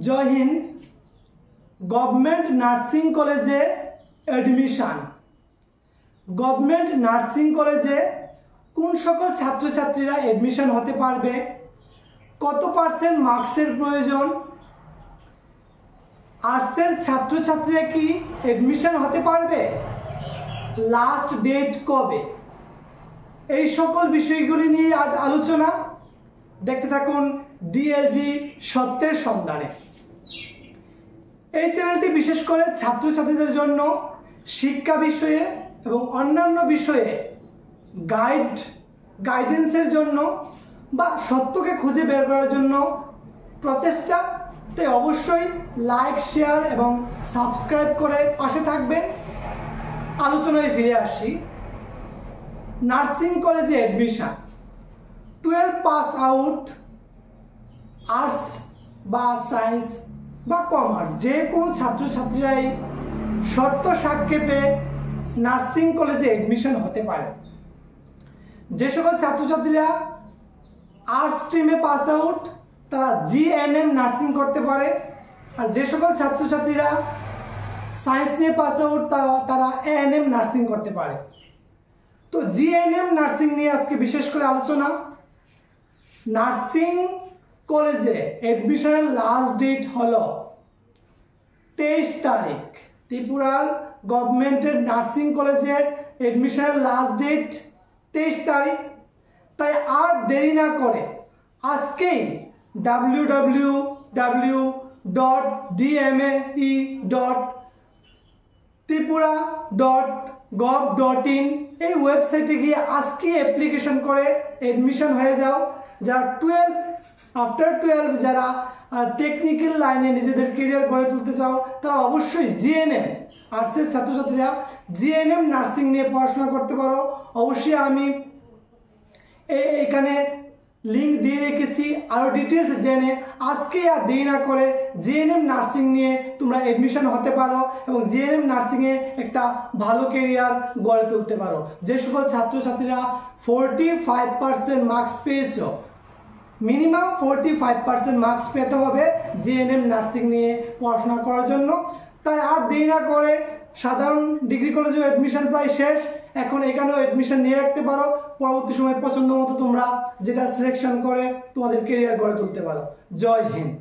জয় Hind. Government nursing কলেজে admission. Government nursing কলেজে কোন সকল ছাত্রছাত্রীরা এডমিশন হতে পারবে, কত পার্সেন্ট মার্কসের প্রয়োজন, আর্টসের ছাত্রছাত্রীরা কি এডমিশন হতে পারবে, লাস্ট ডেট কবে, এই সকল বিষয়গুলি নিয়ে আজ আলোচনা। দেখতে থাকুন ডিএলজি সত্যের সন্ধানে। এই চ্যানেলটি বিশেষ করে ছাত্রছাত্রীদের জন্য শিক্ষা বিষয়ে এবং অন্যান্য বিষয়ে গাইডেন্সের জন্য বা সত্যকে খুঁজে বের করার জন্য প্রচেষ্টা। তাই অবশ্যই লাইক, শেয়ার এবং সাবস্ক্রাইব করে পাশে থাকবেন। আলোচনায় ফিরে আসি। নার্সিং কলেজে এডমিশন 12 পাস আউট, আর্টস বা সায়েন্স বা কমার্স যে কোনো ছাত্রছাত্রীরাই শর্ত সাপেক্ষে নার্সিং কলেজে এডমিশন হতে পারে। যে সকল ছাত্রছাত্রীরা আর্টস স্ট্রিমে পাস আউট তারা জিএনএম নার্সিং করতে পারে, আর যে সকল ছাত্রছাত্রীরা সায়েন্স নিয়ে পাস আউট তারা এএনএম নার্সিং করতে পারে। তো জিএনএম নার্সিং নিয়ে আজকে বিশেষ করে আলোচনা। নার্সিং কলেজে এডমিশনের লাস্ট ডেট হলো 23 তারিখ। ত্রিপুরার গভর্নমেন্টের নার্সিং কলেজের এডমিশনের লাস্ট ডেট 23 তারিখ। তাই আর দেরি না করে আজকেই www.dme.tripura.gov.in এই ওয়েবসাইটে গিয়ে আজকে অ্যাপ্লিকেশন করে এডমিশন হয়ে যাও। যারা আফটার 12 যারা টেকনিক্যাল লাইনে নিজেদের কেরিয়ার গড়ে তুলতে চাও তারা অবশ্যই জিএনএম, আর্টসের ছাত্রছাত্রীরা জিএনএম নার্সিং নিয়ে পড়াশোনা করতে পারো। অবশ্যই আমি এখানে লিঙ্ক দিয়ে রেখেছি, আরও ডিটেলস জেনে আজকে আর দেরি না করে জিএনএম নার্সিং নিয়ে তোমরা এডমিশন হতে পারো এবং জিএনএম নার্সিংয়ে একটা ভালো কেরিয়ার গড়ে তুলতে পারো। যে সকল ছাত্রছাত্রীরা 45% মার্কস পেয়েছ, মিনিমাম 45% মার্কস পেতে হবে জিএনএম নার্সিং নিয়ে পড়াশোনা করার জন্য। তাই আর দেরি না করে সাধারণ ডিগ্রি কলেজেও এডমিশন প্রায় শেষ, এখন এখানেও এডমিশন নিয়ে রাখতে পারো। পরবর্তী সময় পছন্দ মতো তোমরা যেটা সিলেকশন করে তোমাদের কেরিয়ার গড়ে তুলতে পারো। জয় হিন্দ।